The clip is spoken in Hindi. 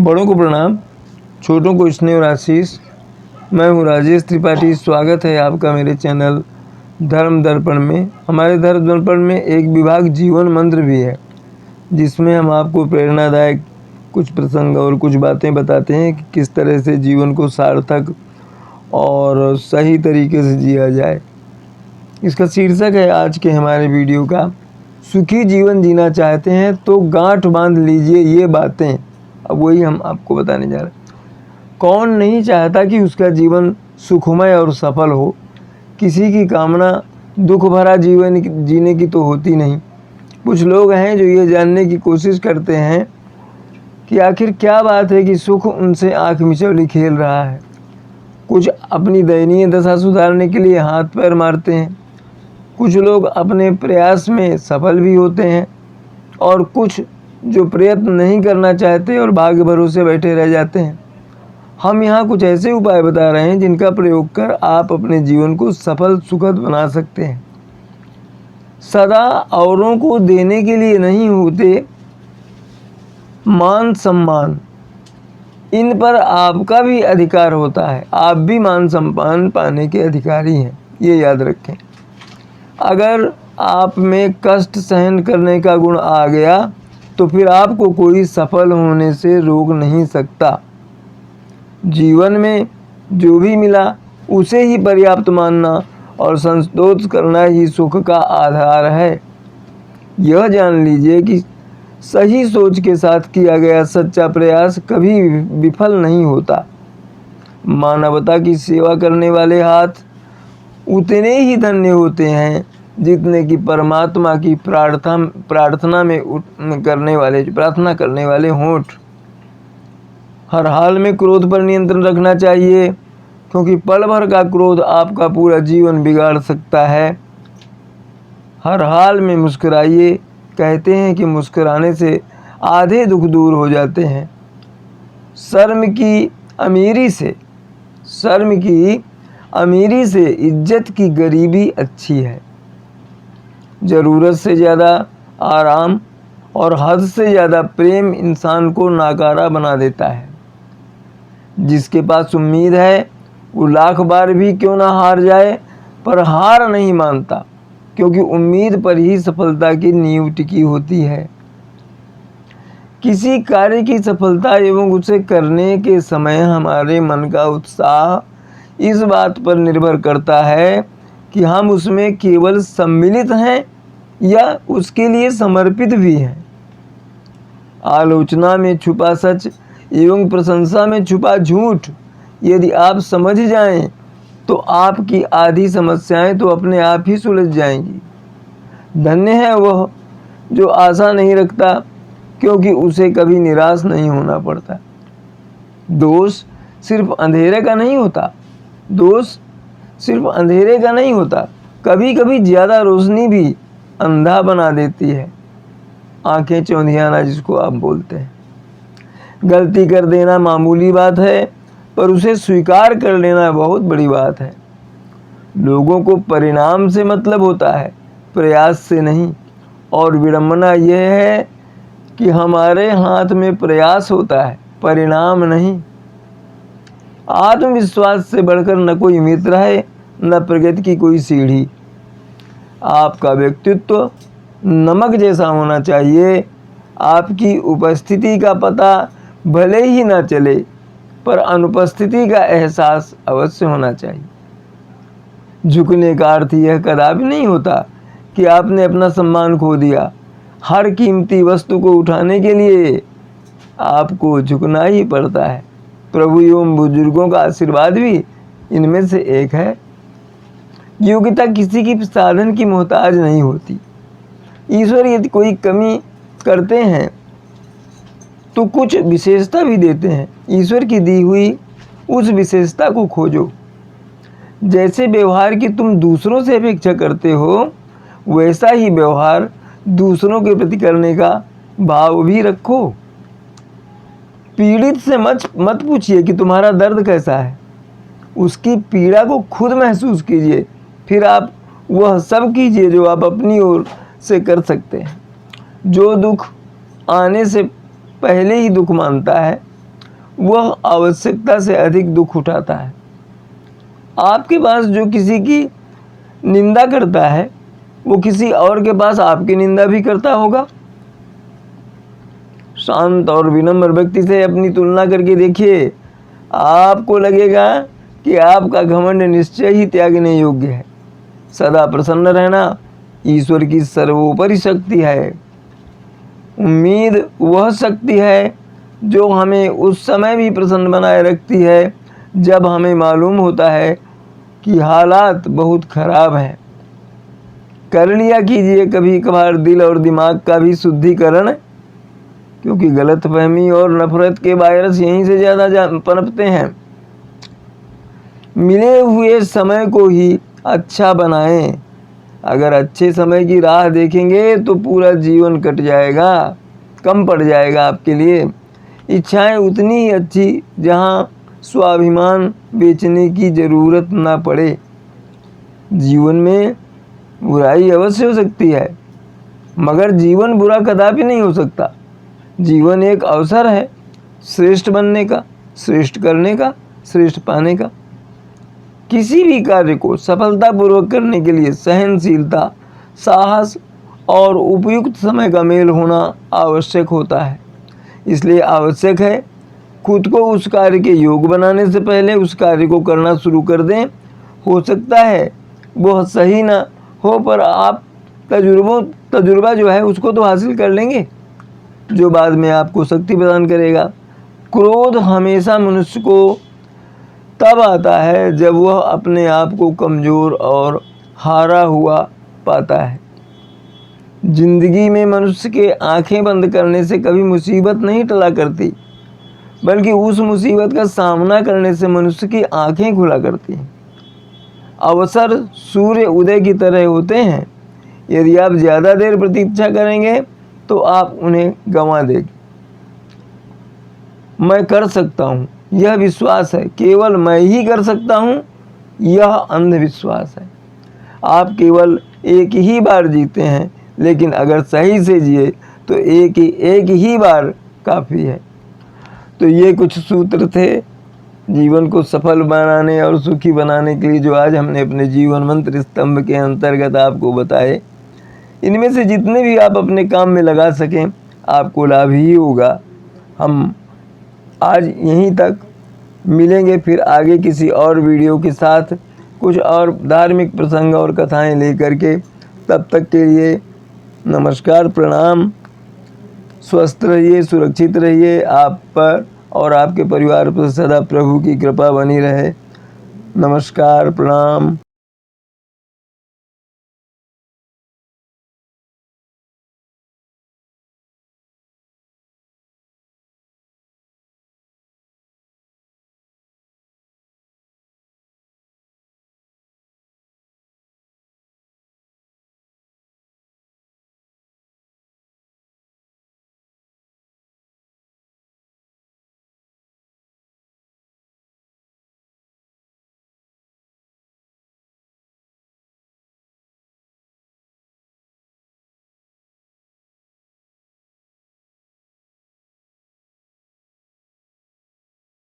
बड़ों को प्रणाम, छोटों को स्नेह और आशीष। मैं हूँ राजेश त्रिपाठी। स्वागत है आपका मेरे चैनल धर्म दर्पण में। हमारे धर्म दर्पण में एक विभाग जीवन मंत्र भी है, जिसमें हम आपको प्रेरणादायक कुछ प्रसंग और कुछ बातें बताते हैं कि किस तरह से जीवन को सार्थक और सही तरीके से जिया जाए। इसका शीर्षक है आज के हमारे वीडियो का, सुखी जीवन जीना चाहते हैं तो गांठ बांध लीजिए ये बातें। अब वही हम आपको बताने जा रहे हैं। कौन नहीं चाहता कि उसका जीवन सुखमय और सफल हो। किसी की कामना दुख भरा जीवन जीने की तो होती नहीं। कुछ लोग हैं जो ये जानने की कोशिश करते हैं कि आखिर क्या बात है कि सुख उनसे आँख मिचौली खेल रहा है। कुछ अपनी दयनीय दशा सुधारने के लिए हाथ पैर मारते हैं। कुछ लोग अपने प्रयास में सफल भी होते हैं और कुछ जो प्रयत्न नहीं करना चाहते और भाग्य भरोसे बैठे रह जाते हैं। हम यहाँ कुछ ऐसे उपाय बता रहे हैं जिनका प्रयोग कर आप अपने जीवन को सफल सुखद बना सकते हैं। सदा औरों को देने के लिए नहीं होते मान सम्मान, इन पर आपका भी अधिकार होता है। आप भी मान सम्मान पाने के अधिकारी हैं, ये याद रखें। अगर आप में कष्ट सहन करने का गुण आ गया तो फिर आपको कोई सफल होने से रोक नहीं सकता। जीवन में जो भी मिला उसे ही पर्याप्त मानना और संतोष करना ही सुख का आधार है। यह जान लीजिए कि सही सोच के साथ किया गया सच्चा प्रयास कभी विफल नहीं होता। मानवता की सेवा करने वाले हाथ उतने ही धन्य होते हैं जितने कि परमात्मा की प्रार्थना करने वाले होंठ। हर हाल में क्रोध पर नियंत्रण रखना चाहिए, क्योंकि पल भर का क्रोध आपका पूरा जीवन बिगाड़ सकता है। हर हाल में मुस्कुराइए। कहते हैं कि मुस्कुराने से आधे दुख दूर हो जाते हैं। शर्म की अमीरी से इज्जत की गरीबी अच्छी है। ज़रूरत से ज़्यादा आराम और हद से ज़्यादा प्रेम इंसान को नाकारा बना देता है। जिसके पास उम्मीद है वो लाख बार भी क्यों ना हार जाए, पर हार नहीं मानता, क्योंकि उम्मीद पर ही सफलता की नींव टिकी होती है। किसी कार्य की सफलता एवं उसे करने के समय हमारे मन का उत्साह इस बात पर निर्भर करता है कि हम उसमें केवल सम्मिलित हैं या उसके लिए समर्पित भी हैं। आलोचना में छुपा सच एवं प्रशंसा में छुपा झूठ यदि आप समझ जाएं तो आपकी आधी समस्याएं तो अपने आप ही सुलझ जाएंगी। धन्य है वह जो आशा नहीं रखता, क्योंकि उसे कभी निराश नहीं होना पड़ता। दोष सिर्फ अंधेरे का नहीं होता, कभी कभी ज़्यादा रोशनी भी अंधा बना देती है। आंखें चौंधियाना जिसको आप बोलते हैं। गलती कर देना मामूली बात है, पर उसे स्वीकार कर लेना बहुत बड़ी बात है। लोगों को परिणाम से मतलब होता है, प्रयास से नहीं। और विडंबना यह है कि हमारे हाथ में प्रयास होता है, परिणाम नहीं। आत्मविश्वास से बढ़कर न कोई मित्र है, न प्रगति की कोई सीढ़ी। आपका व्यक्तित्व नमक जैसा होना चाहिए। आपकी उपस्थिति का पता भले ही ना चले, पर अनुपस्थिति का एहसास अवश्य होना चाहिए। झुकने का अर्थ यह कदापि नहीं होता कि आपने अपना सम्मान खो दिया। हर कीमती वस्तु को उठाने के लिए आपको झुकना ही पड़ता है। प्रभु एवं बुजुर्गों का आशीर्वाद भी इनमें से एक है। योग्यता किसी की साधन की मोहताज नहीं होती। ईश्वर यदि कोई कमी करते हैं तो कुछ विशेषता भी देते हैं। ईश्वर की दी हुई उस विशेषता को खोजो। जैसे व्यवहार की तुम दूसरों से अपेक्षा करते हो, वैसा ही व्यवहार दूसरों के प्रति करने का भाव भी रखो। पीड़ित से मत पूछिए कि तुम्हारा दर्द कैसा है। उसकी पीड़ा को खुद महसूस कीजिए, फिर आप वह सब कीजिए जो आप अपनी ओर से कर सकते हैं। जो दुख आने से पहले ही दुख मानता है, वह आवश्यकता से अधिक दुख उठाता है। आपके पास जो किसी की निंदा करता है वो किसी और के पास आपकी निंदा भी करता होगा। शांत और विनम्र व्यक्ति से अपनी तुलना करके देखिए, आपको लगेगा कि आपका घमंड निश्चय ही त्यागने योग्य है। सदा प्रसन्न रहना ईश्वर की सर्वोपरि शक्ति है। उम्मीद वह शक्ति है जो हमें उस समय भी प्रसन्न बनाए रखती है जब हमें मालूम होता है कि हालात बहुत खराब हैं। कर लिया कीजिए कभी कभार दिल और दिमाग का भी शुद्धिकरण, क्योंकि गलतफहमी और नफरत के वायरस यहीं से ज़्यादा पनपते हैं। मिले हुए समय को ही अच्छा बनाएं। अगर अच्छे समय की राह देखेंगे तो पूरा जीवन कट जाएगा, कम पड़ जाएगा आपके लिए। इच्छाएं उतनी ही अच्छी जहां स्वाभिमान बेचने की ज़रूरत ना पड़े। जीवन में बुराई अवश्य हो सकती है, मगर जीवन बुरा कदापि नहीं हो सकता। जीवन एक अवसर है श्रेष्ठ बनने का, श्रेष्ठ करने का, श्रेष्ठ पाने का। किसी भी कार्य को सफलतापूर्वक करने के लिए सहनशीलता, साहस और उपयुक्त समय का मेल होना आवश्यक होता है। इसलिए आवश्यक है खुद को उस कार्य के योग बनाने से पहले उस कार्य को करना शुरू कर दें। हो सकता है वह सही ना हो, पर आप तजुर्बा जो है उसको तो हासिल कर लेंगे, जो बाद में आपको शक्ति प्रदान करेगा। क्रोध हमेशा मनुष्य को तब आता है जब वह अपने आप को कमज़ोर और हारा हुआ पाता है। जिंदगी में मनुष्य के आंखें बंद करने से कभी मुसीबत नहीं टला करती, बल्कि उस मुसीबत का सामना करने से मनुष्य की आंखें खुला करती हैं। अवसर सूर्य उदय की तरह होते हैं। यदि आप ज़्यादा देर प्रतीक्षा करेंगे तो आप उन्हें गंवा देंगे। मैं कर सकता हूँ यह विश्वास है, केवल मैं ही कर सकता हूँ यह अंधविश्वास है। आप केवल एक ही बार जीते हैं, लेकिन अगर सही से जिए तो एक ही बार काफ़ी है। तो ये कुछ सूत्र थे जीवन को सफल बनाने और सुखी बनाने के लिए, जो आज हमने अपने जीवन मंत्र स्तंभ के अंतर्गत आपको बताए। इनमें से जितने भी आप अपने काम में लगा सकें आपको लाभ ही होगा। हम आज यहीं तक मिलेंगे, फिर आगे किसी और वीडियो के साथ कुछ और धार्मिक प्रसंग और कथाएं लेकर के। तब तक के लिए नमस्कार, प्रणाम। स्वस्थ रहिए, सुरक्षित रहिए। आप पर और आपके परिवार पर सदा प्रभु की कृपा बनी रहे। नमस्कार, प्रणाम।